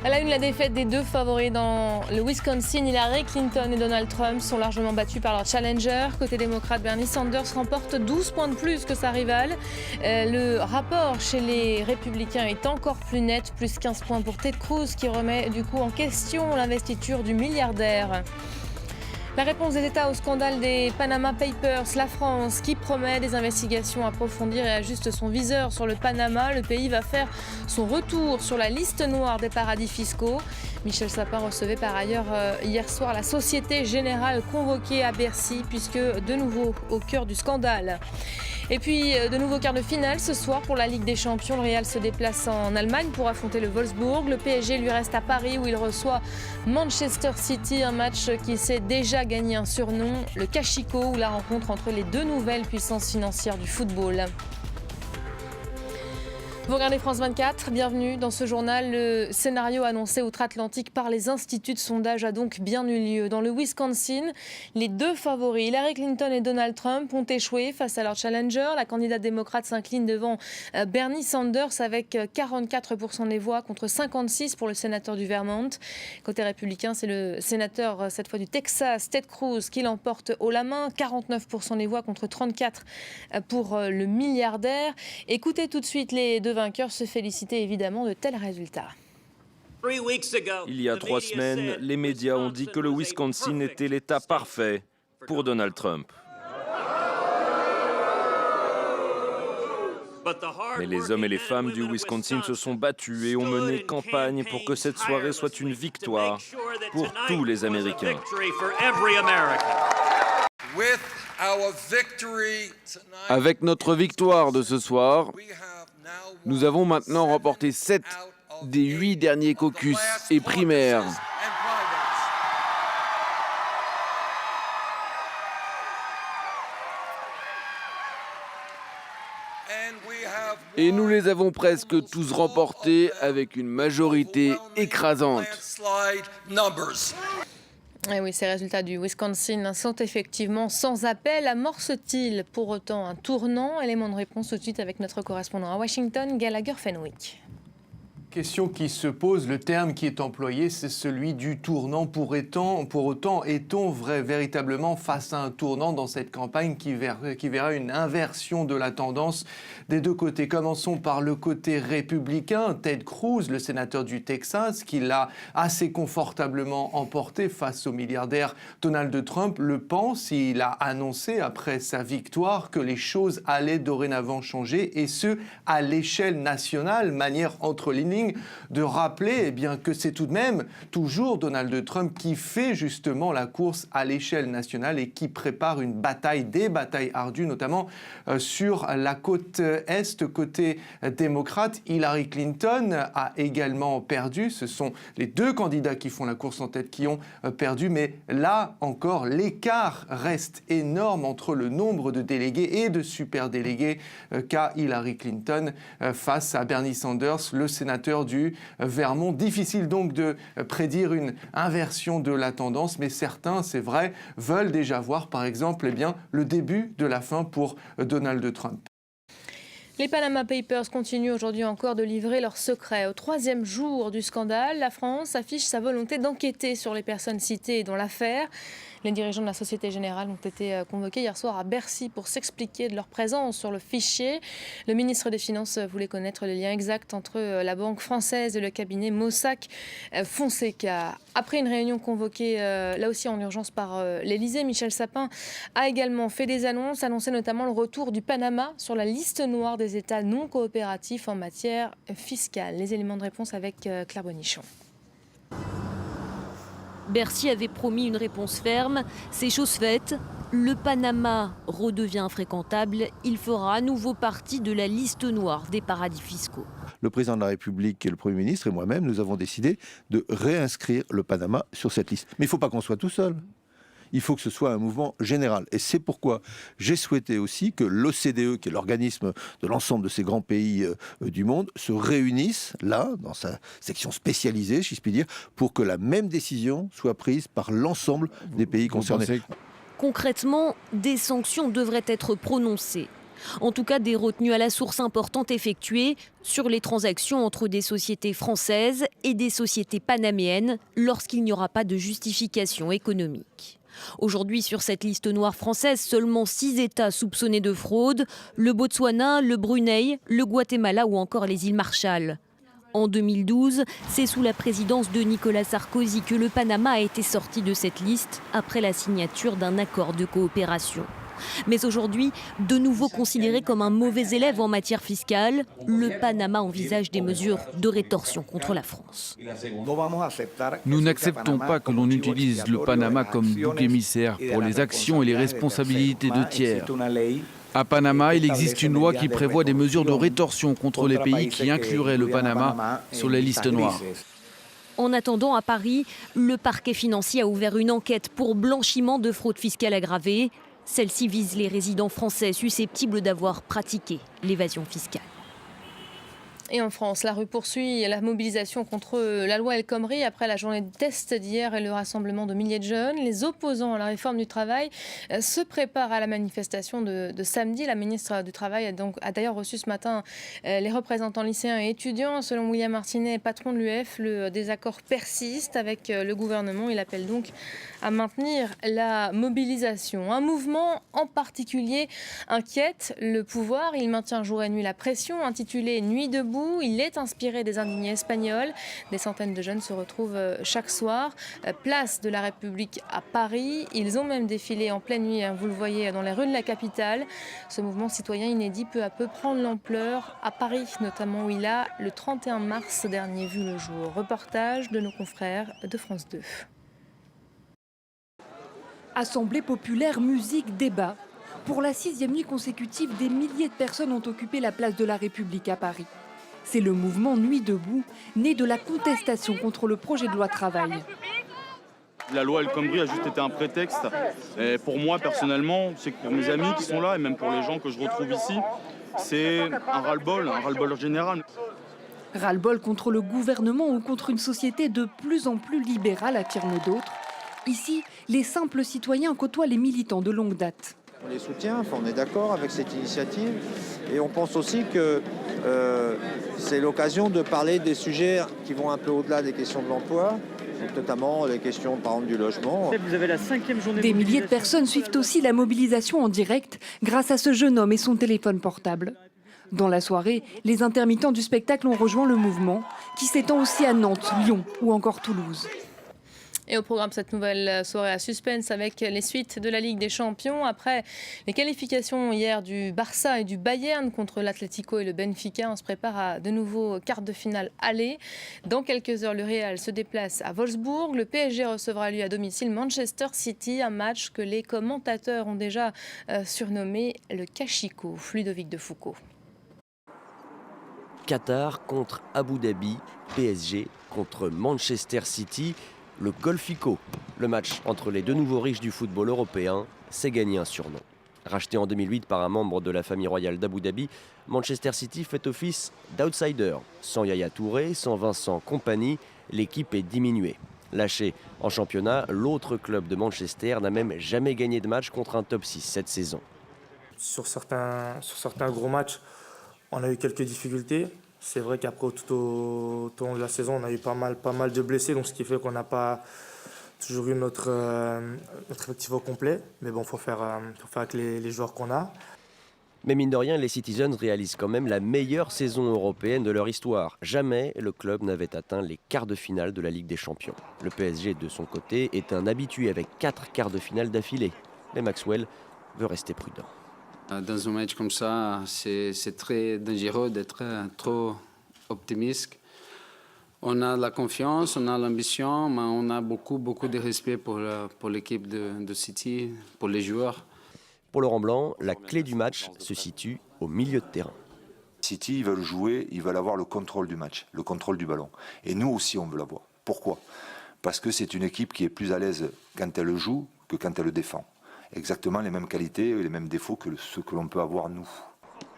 À la une, la défaite des deux favoris dans le Wisconsin, Hillary Clinton et Donald Trump sont largement battus par leur challenger. Côté démocrate, Bernie Sanders remporte 12 points de plus que sa rivale. Le rapport chez les républicains est encore plus net, plus 15 points pour Ted Cruz qui remet du coup en question l'investiture du milliardaire. La réponse des États au scandale des Panama Papers, la France qui promet des investigations approfondies et ajuste son viseur sur le Panama. Le pays va faire son retour sur la liste noire des paradis fiscaux. Michel Sapin recevait par ailleurs hier soir la Société Générale convoquée à Bercy puisque de nouveau au cœur du scandale. Et puis de nouveaux quarts de finale ce soir pour la Ligue des Champions. Le Real se déplace en Allemagne pour affronter le Wolfsburg. Le PSG lui reste à Paris où il reçoit Manchester City, un match qui s'est déjà gagné un surnom, le Cachicot, ou la rencontre entre les deux nouvelles puissances financières du football. Vous regardez France 24, bienvenue dans ce journal. Le scénario annoncé outre-Atlantique par les instituts de sondage a donc bien eu lieu. Dans le Wisconsin, les deux favoris, Hillary Clinton et Donald Trump, ont échoué face à leur challenger. La candidate démocrate s'incline devant Bernie Sanders avec 44% des voix contre 56% pour le sénateur du Vermont. Côté républicain, c'est le sénateur, cette fois du Texas, Ted Cruz, qui l'emporte haut la main. 49% des voix contre 34% pour le milliardaire. Écoutez tout de suite les deux vainqueurs se féliciter évidemment de tels résultats. Il y a 3 semaines, les médias ont dit que le Wisconsin était l'État parfait pour Donald Trump. Mais les hommes et les femmes du Wisconsin se sont battus et ont mené campagne pour que cette soirée soit une victoire pour tous les Américains. Avec notre victoire de ce soir, nous avons maintenant remporté 7 des 8 derniers caucus et primaires. Et nous les avons presque tous remportés avec une majorité écrasante. Et oui, ces résultats du Wisconsin sont effectivement sans appel. Amorce-t-il pour autant un tournant? Élément de réponse tout de suite avec notre correspondant à Washington, Gallagher Fenwick. Question qui se pose, le terme qui est employé, c'est celui du tournant. Pour autant, est-on véritablement face à un tournant dans cette campagne qui verra une inversion de la tendance des deux côtés? Commençons par le côté républicain. Ted Cruz, le sénateur du Texas, qui l'a assez confortablement emporté face au milliardaire Donald Trump, le pense. Il a annoncé après sa victoire que les choses allaient dorénavant changer, et ce, à l'échelle nationale, manière entre les lignes de rappeler que c'est tout de même toujours Donald Trump qui fait justement la course à l'échelle nationale et qui prépare des batailles ardues, notamment sur la côte Est, côté démocrate. Hillary Clinton a également perdu. Ce sont les deux candidats qui font la course en tête qui ont perdu, mais là encore, l'écart reste énorme entre le nombre de délégués et de superdélégués qu'a Hillary Clinton face à Bernie Sanders, le sénateur du Vermont. Difficile donc de prédire une inversion de la tendance, mais certains, c'est vrai, veulent déjà voir par exemple le début de la fin pour Donald Trump. Les Panama Papers continuent aujourd'hui encore de livrer leurs secrets. Au 3e jour du scandale, la France affiche sa volonté d'enquêter sur les personnes citées dans l'affaire. Les dirigeants de la Société Générale ont été convoqués hier soir à Bercy pour s'expliquer de leur présence sur le fichier. Le ministre des Finances voulait connaître les liens exacts entre la banque française et le cabinet Mossack Fonseca. Après une réunion convoquée là aussi en urgence par l'Élysée, Michel Sapin a également fait des annonces, annoncé notamment le retour du Panama sur la liste noire des États non coopératifs en matière fiscale. Les éléments de réponse avec Claire Bonichon. Bercy avait promis une réponse ferme. C'est chose faite. Le Panama redevient infréquentable. Il fera à nouveau partie de la liste noire des paradis fiscaux. Le président de la République et le Premier ministre et moi-même, nous avons décidé de réinscrire le Panama sur cette liste. Mais il ne faut pas qu'on soit tout seul. Il faut que ce soit un mouvement général. Et c'est pourquoi j'ai souhaité aussi que l'OCDE, qui est l'organisme de l'ensemble de ces grands pays du monde, se réunisse là, dans sa section spécialisée, si je puis dire, pour que la même décision soit prise par l'ensemble des pays concernés. Concrètement, des sanctions devraient être prononcées. En tout cas, des retenues à la source importantes effectuées sur les transactions entre des sociétés françaises et des sociétés panaméennes lorsqu'il n'y aura pas de justification économique. Aujourd'hui, sur cette liste noire française, seulement 6 États soupçonnés de fraude, le Botswana, le Brunei, le Guatemala ou encore les îles Marshall. En 2012, c'est sous la présidence de Nicolas Sarkozy que le Panama a été sorti de cette liste après la signature d'un accord de coopération. Mais aujourd'hui, de nouveau considéré comme un mauvais élève en matière fiscale, le Panama envisage des mesures de rétorsion contre la France. Nous n'acceptons pas que l'on utilise le Panama comme bouc émissaire pour les actions et les responsabilités de tiers. À Panama, il existe une loi qui prévoit des mesures de rétorsion contre les pays qui incluraient le Panama sur les listes noires. En attendant, à Paris, le parquet financier a ouvert une enquête pour blanchiment de fraude fiscale aggravée. Celle-ci vise les résidents français susceptibles d'avoir pratiqué l'évasion fiscale. Et en France, la rue poursuit la mobilisation contre la loi El Khomri après la journée de test d'hier et le rassemblement de milliers de jeunes. Les opposants à la réforme du travail se préparent à la manifestation de samedi. La ministre du Travail a d'ailleurs reçu ce matin les représentants lycéens et étudiants. Selon William Martinet, patron de l'UF, le désaccord persiste avec le gouvernement. Il appelle donc à maintenir la mobilisation. Un mouvement en particulier inquiète le pouvoir. Il maintient jour et nuit la pression, intitulée « Nuit debout ». Il est inspiré des indignés espagnols. Des centaines de jeunes se retrouvent chaque soir, place de la République à Paris. Ils ont même défilé en pleine nuit, vous le voyez, dans les rues de la capitale. Ce mouvement citoyen inédit peu à peu prend de l'ampleur à Paris, notamment où il a, le 31 mars dernier, vu le jour. Reportage de nos confrères de France 2. Assemblée populaire, musique, débat. Pour la 6e nuit consécutive, des milliers de personnes ont occupé la place de la République à Paris. C'est le mouvement Nuit debout, né de la contestation contre le projet de loi travail. La loi El Khomri a juste été un prétexte. Et pour moi, personnellement, c'est que pour mes amis qui sont là, et même pour les gens que je retrouve ici, c'est un ras-le-bol général. Ras-le-bol contre le gouvernement ou contre une société de plus en plus libérale, affirment d'autres. Ici, les simples citoyens côtoient les militants de longue date. On les soutient, on est d'accord avec cette initiative et on pense aussi que c'est l'occasion de parler des sujets qui vont un peu au-delà des questions de l'emploi, notamment les questions par exemple du logement. Vous avez la 5e journée des milliers de personnes suivent aussi la mobilisation en direct grâce à ce jeune homme et son téléphone portable. Dans la soirée, les intermittents du spectacle ont rejoint le mouvement qui s'étend aussi à Nantes, Lyon ou encore Toulouse. Et au programme, cette nouvelle soirée à suspense avec les suites de la Ligue des Champions. Après les qualifications hier du Barça et du Bayern contre l'Atlético et le Benfica, on se prépare à de nouveaux quarts de finale aller. Dans quelques heures, le Real se déplace à Wolfsburg. Le PSG recevra lui à domicile Manchester City, un match que les commentateurs ont déjà surnommé le Cachicot. Ludovic de Foucault. Qatar contre Abu Dhabi, PSG contre Manchester City. Le Golfico, le match entre les deux nouveaux riches du football européen, s'est gagné un surnom. Racheté en 2008 par un membre de la famille royale d'Abu Dhabi, Manchester City fait office d'outsider. Sans Yaya Touré, sans Vincent Kompany, l'équipe est diminuée. Lâché en championnat, l'autre club de Manchester n'a même jamais gagné de match contre un top 6 cette saison. Sur certains gros matchs, on a eu quelques difficultés. C'est vrai qu'après, tout au long de la saison, on a eu pas mal de blessés, donc ce qui fait qu'on n'a pas toujours eu notre effectif au complet. Mais bon, il faut faire avec les joueurs qu'on a. Mais mine de rien, les Citizens réalisent quand même la meilleure saison européenne de leur histoire. Jamais le club n'avait atteint les quarts de finale de la Ligue des Champions. Le PSG, de son côté, est un habitué avec 4 quarts de finale d'affilée. Mais Maxwell veut rester prudent. Dans un match comme ça, c'est très dangereux d'être trop optimiste. On a la confiance, on a l'ambition, mais on a beaucoup de respect pour l'équipe de City, pour les joueurs. Pour Laurent Blanc, la clé du match se situe au milieu de terrain. City, ils veulent jouer, ils veulent avoir le contrôle du match, le contrôle du ballon. Et nous aussi, on veut l'avoir. Pourquoi ? Parce que c'est une équipe qui est plus à l'aise quand elle joue que quand elle défend. Exactement les mêmes qualités et les mêmes défauts que ceux que l'on peut avoir nous.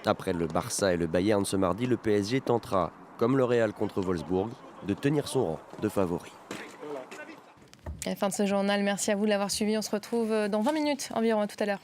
Après le Barça et le Bayern ce mardi, le PSG tentera, comme le Real contre Wolfsburg, de tenir son rang de favori. À la fin de ce journal, merci à vous de l'avoir suivi. On se retrouve dans 20 minutes environ. À tout à l'heure.